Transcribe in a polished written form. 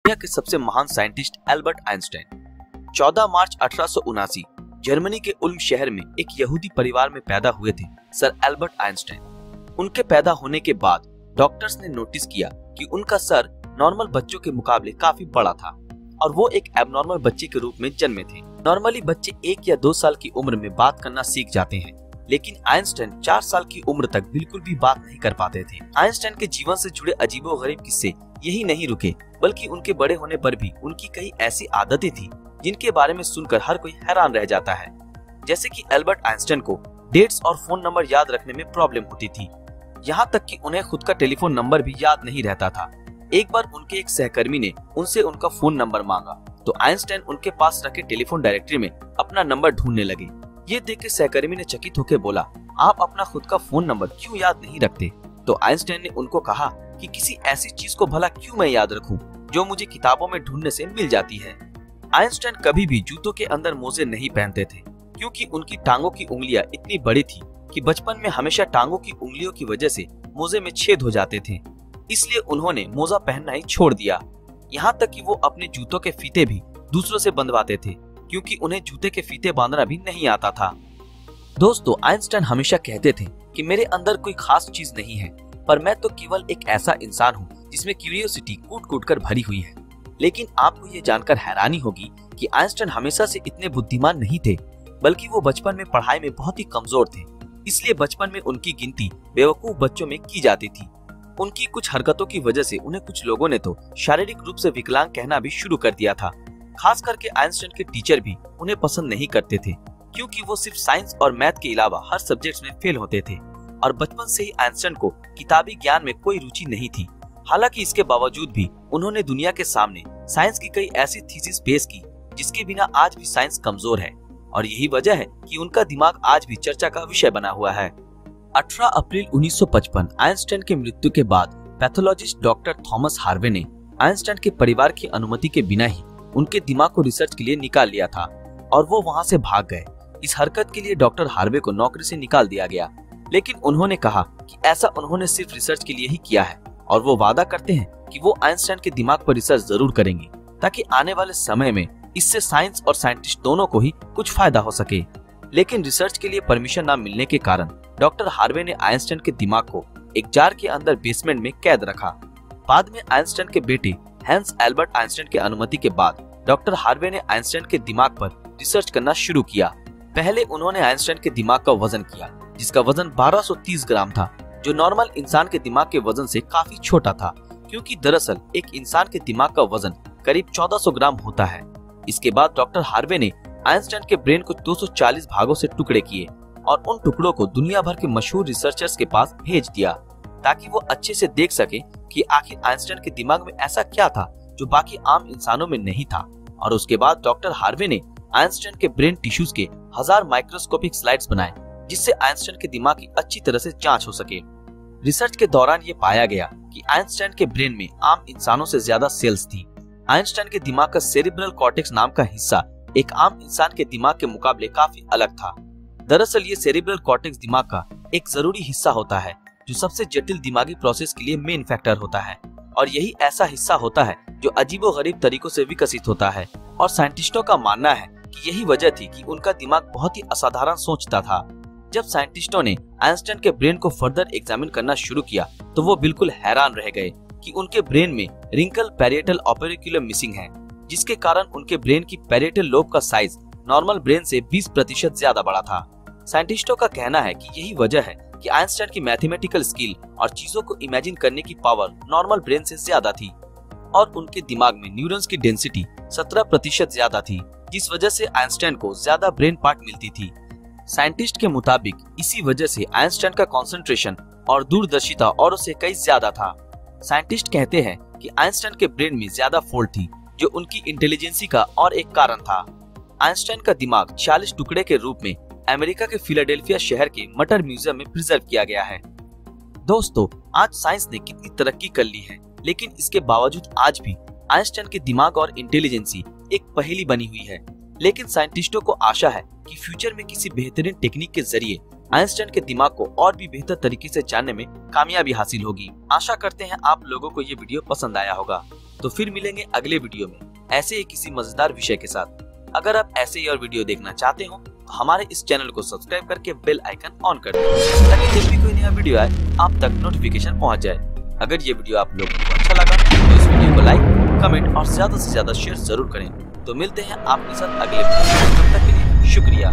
दुनिया के सबसे महान साइंटिस्ट एल्बर्ट आइंस्टाइन 14 मार्च 1879 जर्मनी के उल्म शहर में एक यहूदी परिवार में पैदा हुए थे सर एल्बर्ट आइंस्टाइन। उनके पैदा होने के बाद डॉक्टर्स ने नोटिस किया कि उनका सर नॉर्मल बच्चों के मुकाबले काफी बड़ा था और वो एक एबनॉर्मल बच्चे के रूप में जन्मे थे। नॉर्मली बच्चे 1 या 2 साल की उम्र में बात करना सीख जाते हैं, लेकिन आइंस्टाइन 4 साल की उम्र तक बिल्कुल भी बात नहीं कर पाते थे। आइंस्टाइन के जीवन से जुड़े अजीबोगरीब किस्से यही नहीं रुके, बल्कि उनके बड़े होने पर भी उनकी कई ऐसी आदतें थी जिनके बारे में सुनकर हर कोई हैरान रह जाता है। जैसे कि एल्बर्ट आइंस्टाइन को डेट्स और फोन नंबर याद रखने में प्रॉब्लम होती थी, यहाँ तक कि उन्हें खुद का टेलीफोन नंबर भी याद नहीं रहता था। एक बार उनके एक सहकर्मी ने उनसे उनका फोन नंबर मांगा तो आइंस्टाइन उनके पास रखे टेलीफोन डायरेक्टरी में अपना नंबर ढूंढने लगे। ये देख के सहकर्मी ने चकित होकर बोला, आप अपना खुद का फोन नंबर क्यों याद नहीं रखते? तो आइंस्टाइन ने उनको कहा कि किसी ऐसी चीज को भला क्यों मैं याद रखूं जो मुझे किताबों में ढूंढने से मिल जाती है। आइंस्टाइन कभी भी जूतों के अंदर मोजे नहीं पहनते थे, क्योंकि उनकी टांगों की उंगलियां इतनी बड़ी थी कि बचपन में हमेशा टांगों की उंगलियों की वजह से मोजे में छेद हो जाते थे, इसलिए उन्होंने मोजा पहनना ही छोड़ दिया। यहाँ तक कि वो अपने जूतों के फीते भी दूसरों से बंधवाते थे, क्योंकि उन्हें जूते के फीते बांधना भी नहीं आता था। दोस्तों, आइंस्टाइन हमेशा कहते थे कि मेरे अंदर कोई खास चीज नहीं है, पर मैं तो केवल एक ऐसा इंसान हूँ जिसमें क्यूरियोसिटी कूट कूट कर भरी हुई है। लेकिन आपको ये जानकर हैरानी होगी कि आइंस्टाइन हमेशा से इतने बुद्धिमान नहीं थे, बल्कि वो बचपन में पढ़ाई में बहुत ही कमजोर थे, इसलिए बचपन में उनकी गिनती बेवकूफ बच्चों में की जाती थी। उनकी कुछ हरकतों की वजह से उन्हें कुछ लोगों ने तो शारीरिक रूप से विकलांग कहना भी शुरू कर दिया था। खास करके आइंस्टाइन के टीचर भी उन्हें पसंद नहीं करते थे, क्योंकि वो सिर्फ साइंस और मैथ के अलावा हर सब्जेक्ट्स में फेल होते थे और बचपन से ही आइंस्टाइन को किताबी ज्ञान में कोई रुचि नहीं थी। हालांकि इसके बावजूद भी उन्होंने दुनिया के सामने साइंस की कई ऐसी थीसिस पेश की जिसके बिना आज भी साइंस कमजोर है, और यही वजह है कि उनका दिमाग आज भी चर्चा का विषय बना हुआ है। 18 अप्रैल 1955 आइंस्टाइन के मृत्यु के बाद पैथोलॉजिस्ट डॉक्टर थॉमस हार्वे ने आइंस्टाइन के परिवार की अनुमति के बिना ही उनके दिमाग को रिसर्च के लिए निकाल लिया था और वो वहां से भाग गए। इस हरकत के लिए डॉक्टर हार्वे को नौकरी से निकाल दिया गया, लेकिन उन्होंने कहा कि ऐसा उन्होंने सिर्फ रिसर्च के लिए ही किया है और वो वादा करते हैं कि वो आइंस्टाइन के दिमाग पर रिसर्च जरूर करेंगे, ताकि आने वाले समय में इससे साइंस और साइंटिस्ट दोनों को ही कुछ फायदा हो सके। लेकिन रिसर्च के लिए परमिशन न मिलने के कारण डॉक्टर हार्वे ने आइंस्टाइन के दिमाग को एक जार के अंदर बेसमेंट में कैद रखा। बाद में आइंस्टाइन के बेटे हैंस एल्बर्ट आइंस्टाइन की अनुमति के बाद डॉक्टर हार्वे ने आइंस्टाइन के दिमाग पर रिसर्च करना शुरू किया। पहले उन्होंने आइंस्टाइन के दिमाग का वजन किया, जिसका वजन 1230 ग्राम था, जो नॉर्मल इंसान के दिमाग के वजन से काफी छोटा था, क्योंकि दरअसल एक इंसान के दिमाग का वजन करीब 1400 ग्राम होता है। इसके बाद डॉक्टर हार्वे ने आइंस्टाइन के ब्रेन को 240 भागों से टुकड़े किए और उन टुकड़ों को दुनिया भर के मशहूर रिसर्चर्स के पास भेज दिया, ताकि वो अच्छे से देख सके कि आखिर आइंस्टाइन के दिमाग में ऐसा क्या था जो बाकी आम इंसानों में नहीं था। और उसके बाद डॉक्टर हार्वे ने आइंस्टाइन के ब्रेन टिश्यूज के 1000 माइक्रोस्कोपिक स्लाइड्स बनाए, जिससे आइंस्टाइन के दिमाग की अच्छी तरह से जांच हो सके। रिसर्च के दौरान ये पाया गया कि आइंस्टाइन के ब्रेन में आम इंसानों से ज्यादा सेल्स थी। आइंस्टाइन के दिमाग का सेरिब्रल कॉर्टेक्स नाम का हिस्सा एक आम इंसान के दिमाग के मुकाबले काफी अलग था। दरअसल ये सेरिब्रल कॉर्टेक्स दिमाग का एक जरूरी हिस्सा होता है जो सबसे जटिल दिमागी प्रोसेस के लिए मेन फैक्टर होता है, और यही ऐसा हिस्सा होता है जो अजीबोगरीब तरीकों से विकसित होता है। और साइंटिस्टों का मानना है कि यही वजह थी कि उनका दिमाग बहुत ही असाधारण सोचता था। जब साइंटिस्टों ने आइंस्टाइन के ब्रेन को फर्दर एग्जामिन करना शुरू किया तो वो बिल्कुल हैरान रह गए कि उनके ब्रेन में रिंकल पैरिएटल ऑपेरिकुलम मिसिंग है, जिसके कारण उनके ब्रेन की पैरिएटल लोब का साइज नॉर्मल ब्रेन से 20% ज्यादा बड़ा था। साइंटिस्टों का कहना है कि यही वजह है कि आइंस्टाइन की मैथमेटिकल स्किल और चीजों को इमेजिन करने की पावर नॉर्मल ब्रेन से ज्यादा थी, और उनके दिमाग में न्यूरॉन्स की डेंसिटी 17% ज्यादा थी, जिस वजह से आइंस्टाइन को ज्यादा ब्रेन पार्ट मिलती थी। साइंटिस्ट के मुताबिक इसी वजह से आइंस्टाइन का कंसंट्रेशन और दूरदर्शिता औरों से कई ज्यादा था। साइंटिस्ट कहते हैं कि आइंस्टाइन के ब्रेन में ज्यादा फोल्ड थी, जो उनकी इंटेलिजेंसी का और एक कारण था। आइंस्टाइन का दिमाग 40 टुकड़े के रूप में अमेरिका के फिलाडेल्फिया शहर के मटर म्यूजियम में प्रिजर्व किया गया है। दोस्तों, आज साइंस ने कितनी तरक्की कर ली है, लेकिन इसके बावजूद आज भी आइंस्टाइन के दिमाग और इंटेलिजेंसी एक पहेली बनी हुई है। लेकिन साइंटिस्टों को आशा है कि फ्यूचर में किसी बेहतरीन टेक्निक के जरिए आइंस्टाइन के दिमाग को और भी बेहतर तरीके से जानने में कामयाबी हासिल होगी। आशा करते हैं आप लोगों को ये वीडियो पसंद आया होगा। तो फिर मिलेंगे अगले वीडियो में ऐसे ही किसी मजेदार विषय के साथ। अगर आप ऐसे ही और वीडियो देखना चाहते हो तो हमारे इस चैनल को सब्सक्राइब करके बेल आइकन ऑन कर दें ताकि जब भी कोई नया वीडियो आए आप तक नोटिफिकेशन पहुंच जाए। अगर ये वीडियो आप लोगों को अच्छा लगा तो इस वीडियो को लाइक, कमेंट और ज्यादा से ज्यादा शेयर जरूर करें। तो मिलते हैं आपके साथ अगले वीडियो में, तब तक के लिए शुक्रिया।